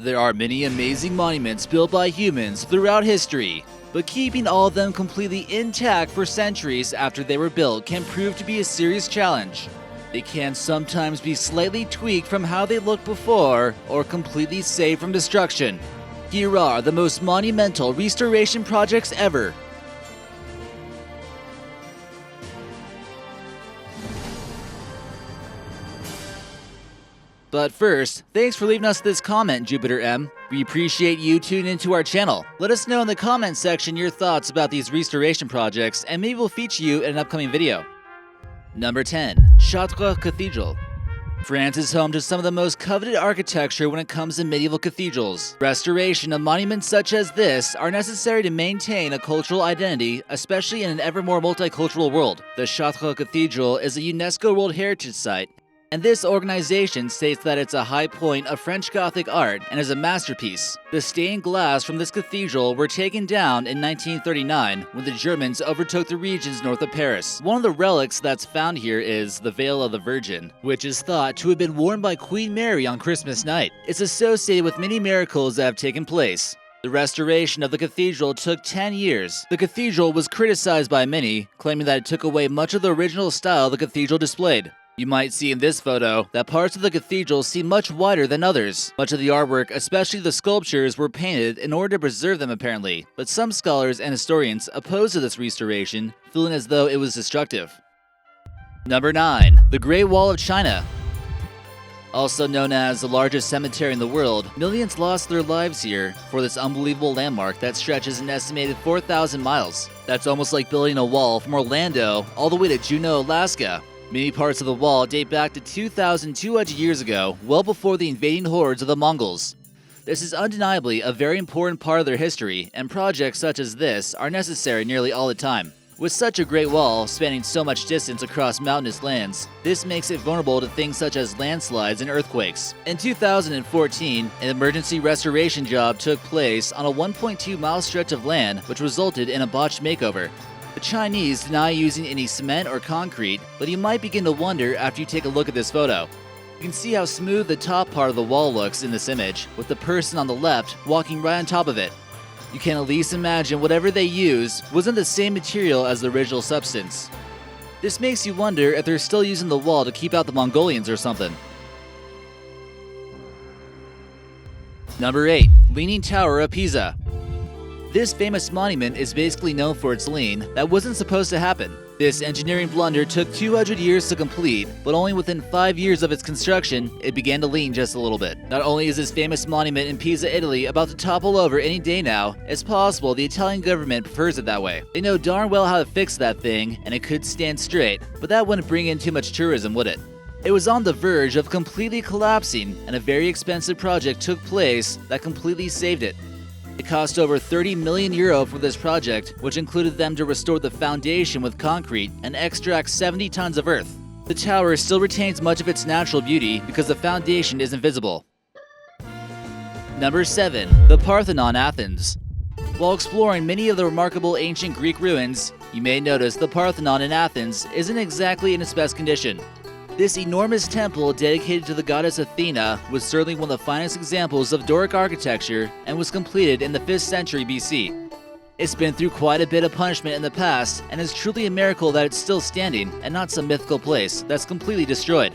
There are many amazing monuments built by humans throughout history, but keeping all of them completely intact for centuries after they were built can prove to be a serious challenge. They can sometimes be slightly tweaked from how they looked before, or completely saved from destruction. Here are the most monumental restoration projects ever. But first, thanks for leaving us this comment, Jupiter M. We appreciate you tuning into our channel. Let us know in the comment section your thoughts about these restoration projects, and maybe we'll feature you in an upcoming video. Number 10. Chartres Cathedral. France is home to some of the most coveted architecture when it comes to medieval cathedrals. Restoration of monuments such as this are necessary to maintain a cultural identity, especially in an ever more multicultural world. The Chartres Cathedral is a UNESCO World Heritage Site, and this organization states that it's a high point of French Gothic art and is a masterpiece. The stained glass from this cathedral were taken down in 1939 when the Germans overtook the regions north of Paris. One of the relics that's found here is the Veil of the Virgin, which is thought to have been worn by Queen Mary on Christmas night. It's associated with many miracles that have taken place. The restoration of the cathedral took 10 years. The cathedral was criticized by many, claiming that it took away much of the original style the cathedral displayed. You might see in this photo that parts of the cathedral seem much wider than others. Much of the artwork, especially the sculptures, were painted in order to preserve them apparently, but some scholars and historians opposed to this restoration, feeling as though it was destructive. Number 9. The Great Wall of China. Also known as the largest cemetery in the world, millions lost their lives here for this unbelievable landmark that stretches an estimated 4,000 miles. That's almost like building a wall from Orlando all the way to Juneau, Alaska. Many parts of the wall date back to 2,200 years ago, well before the invading hordes of the Mongols. This is undeniably a very important part of their history, and projects such as this are necessary nearly all the time. With such a great wall spanning so much distance across mountainous lands, this makes it vulnerable to things such as landslides and earthquakes. In 2014, an emergency restoration job took place on a 1.2-mile stretch of land, which resulted in a botched makeover. The Chinese deny using any cement or concrete, but you might begin to wonder after you take a look at this photo. You can see how smooth the top part of the wall looks in this image, with the person on the left walking right on top of it. You can at least imagine whatever they used wasn't the same material as the original substance. This makes you wonder if they're still using the wall to keep out the Mongolians or something. Number 8. Leaning Tower of Pisa. This famous monument is basically known for its lean that wasn't supposed to happen. This engineering blunder took 200 years to complete, but only within 5 years of its construction, it began to lean just a little bit. Not only is this famous monument in Pisa, Italy about to topple over any day now, it's possible the Italian government prefers it that way. They know darn well how to fix that thing, and it could stand straight, but that wouldn't bring in too much tourism, would it? It was on the verge of completely collapsing, and a very expensive project took place that completely saved it. It cost over €30 million for this project, which included them to restore the foundation with concrete and extract 70 tons of earth. The tower still retains much of its natural beauty because the foundation isn't visible. Number 7. The Parthenon Athens. While exploring many of the remarkable ancient Greek ruins, you may notice the Parthenon in Athens isn't exactly in its best condition. This enormous temple dedicated to the goddess Athena was certainly one of the finest examples of Doric architecture and was completed in the 5th century BC. It's been through quite a bit of punishment in the past, and is truly a miracle that it's still standing and not some mythical place that's completely destroyed.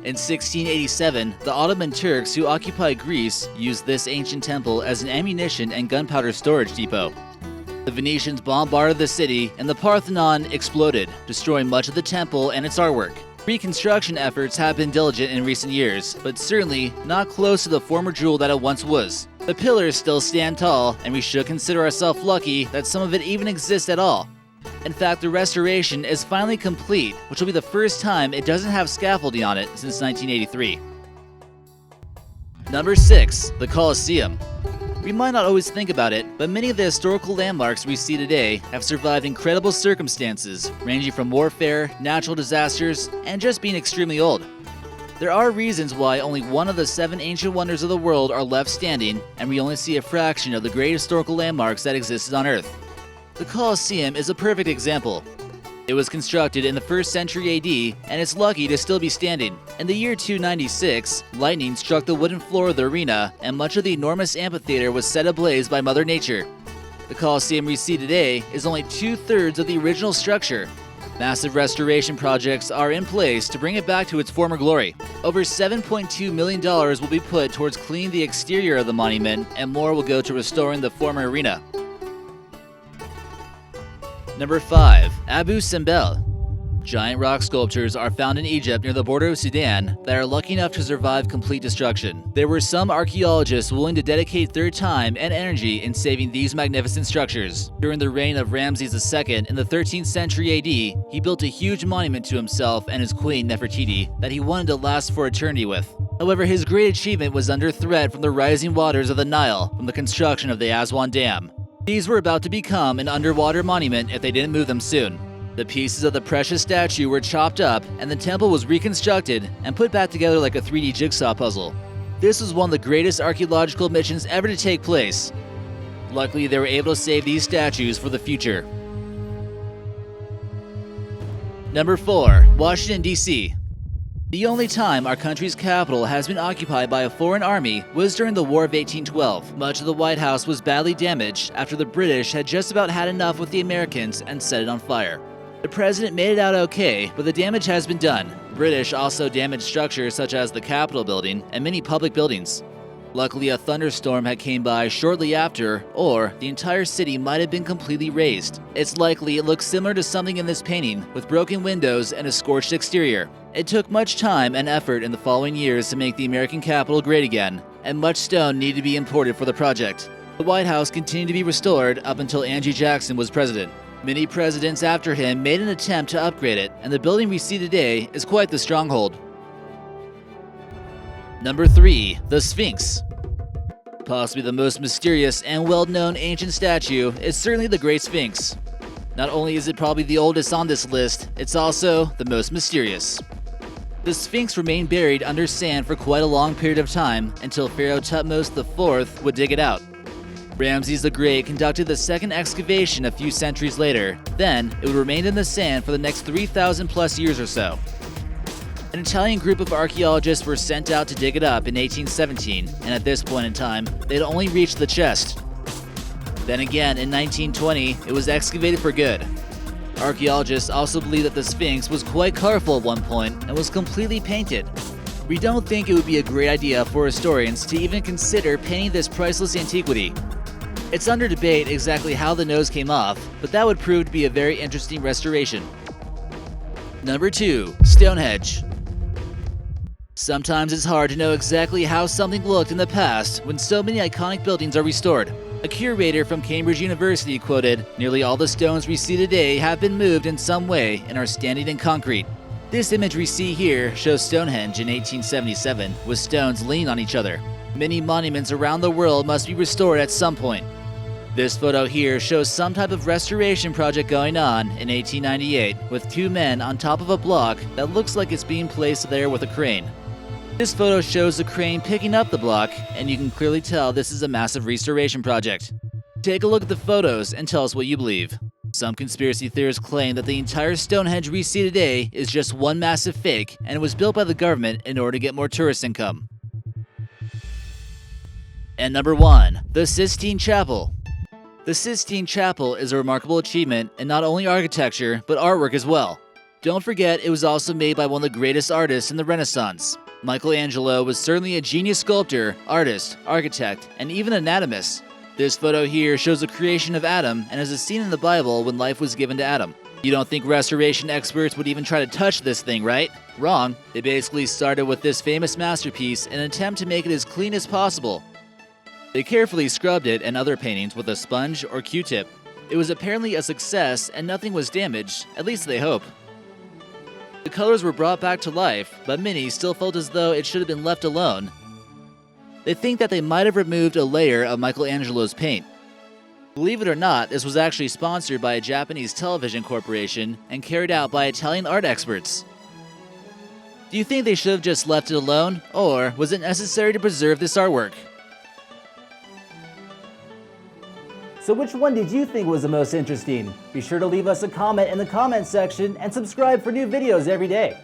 In 1687, the Ottoman Turks who occupied Greece used this ancient temple as an ammunition and gunpowder storage depot. The Venetians bombarded the city, and the Parthenon exploded, destroying much of the temple and its artwork. Reconstruction efforts have been diligent in recent years, but certainly not close to the former jewel that it once was. The pillars still stand tall, and we should consider ourselves lucky that some of it even exists at all. In fact, the restoration is finally complete, which will be the first time it doesn't have scaffolding on it since 1983. Number 6. The Colosseum. We might not always think about it, but many of the historical landmarks we see today have survived incredible circumstances, ranging from warfare, natural disasters, and just being extremely old. There are reasons why only one of the 7 ancient wonders of the world are left standing, and we only see a fraction of the great historical landmarks that existed on Earth. The Colosseum is a perfect example. It was constructed in the 1st century AD, and it's lucky to still be standing. In the year 296, lightning struck the wooden floor of the arena, and much of the enormous amphitheater was set ablaze by Mother Nature. The Colosseum we see today is only 2/3 of the original structure. Massive restoration projects are in place to bring it back to its former glory. Over $7.2 million will be put towards cleaning the exterior of the monument, and more will go to restoring the former arena. Number 5. Abu Simbel. Giant rock sculptures are found in Egypt near the border of Sudan that are lucky enough to survive complete destruction. There were some archaeologists willing to dedicate their time and energy in saving these magnificent structures. During the reign of Ramses II in the 13th century AD, he built a huge monument to himself and his queen Nefertiti that he wanted to last for eternity with. However, his great achievement was under threat from the rising waters of the Nile from the construction of the Aswan Dam. These were about to become an underwater monument if they didn't move them soon. The pieces of the precious statue were chopped up, and the temple was reconstructed and put back together like a 3D jigsaw puzzle. This was one of the greatest archaeological missions ever to take place. Luckily, they were able to save these statues for the future. Number 4. Washington, D.C. The only time our country's capital has been occupied by a foreign army was during the War of 1812. Much of the White House was badly damaged after the British had just about had enough with the Americans and set it on fire. The president made it out okay, but the damage has been done. The British also damaged structures such as the Capitol building and many public buildings. Luckily, a thunderstorm had came by shortly after, or the entire city might have been completely razed. It's likely it looks similar to something in this painting, with broken windows and a scorched exterior. It took much time and effort in the following years to make the American Capitol great again, and much stone needed to be imported for the project. The White House continued to be restored up until Andrew Jackson was president. Many presidents after him made an attempt to upgrade it, and the building we see today is quite the stronghold. Number 3. The Sphinx. Possibly the most mysterious and well-known ancient statue is certainly the Great Sphinx. Not only is it probably the oldest on this list, it's also the most mysterious. The Sphinx remained buried under sand for quite a long period of time until Pharaoh Thutmose IV would dig it out. Ramses the Great conducted the second excavation a few centuries later. Then, it would remain in the sand for the next 3,000 plus years or so. An Italian group of archaeologists were sent out to dig it up in 1817, and at this point in time, they'd only reached the chest. Then again, in 1920, it was excavated for good. Archaeologists also believe that the Sphinx was quite colorful at one point and was completely painted. We don't think it would be a great idea for historians to even consider painting this priceless antiquity. It's under debate exactly how the nose came off, but that would prove to be a very interesting restoration. Number 2. Stonehenge. Sometimes it's hard to know exactly how something looked in the past when so many iconic buildings are restored. A curator from Cambridge University quoted, "Nearly all the stones we see today have been moved in some way and are standing in concrete." This image we see here shows Stonehenge in 1877 with stones leaning on each other. Many monuments around the world must be restored at some point. This photo here shows some type of restoration project going on in 1898 with two men on top of a block that looks like it's being placed there with a crane. This photo shows the crane picking up the block, and you can clearly tell this is a massive restoration project. Take a look at the photos and tell us what you believe. Some conspiracy theorists claim that the entire Stonehenge we see today is just one massive fake and it was built by the government in order to get more tourist income. And number 1, the Sistine Chapel. The Sistine Chapel is a remarkable achievement in not only architecture, but artwork as well. Don't forget, it was also made by one of the greatest artists in the Renaissance. Michelangelo was certainly a genius sculptor, artist, architect, and even anatomist. This photo here shows the creation of Adam and is a scene in the Bible when life was given to Adam. You don't think restoration experts would even try to touch this thing, right? Wrong. They basically started with this famous masterpiece in an attempt to make it as clean as possible. They carefully scrubbed it and other paintings with a sponge or Q-tip. It was apparently a success and nothing was damaged, at least they hope. The colors were brought back to life, but many still felt as though it should have been left alone. They think that they might have removed a layer of Michelangelo's paint. Believe it or not, this was actually sponsored by a Japanese television corporation and carried out by Italian art experts. Do you think they should have just left it alone, or was it necessary to preserve this artwork? So which one did you think was the most interesting? Be sure to leave us a comment in the comment section and subscribe for new videos every day.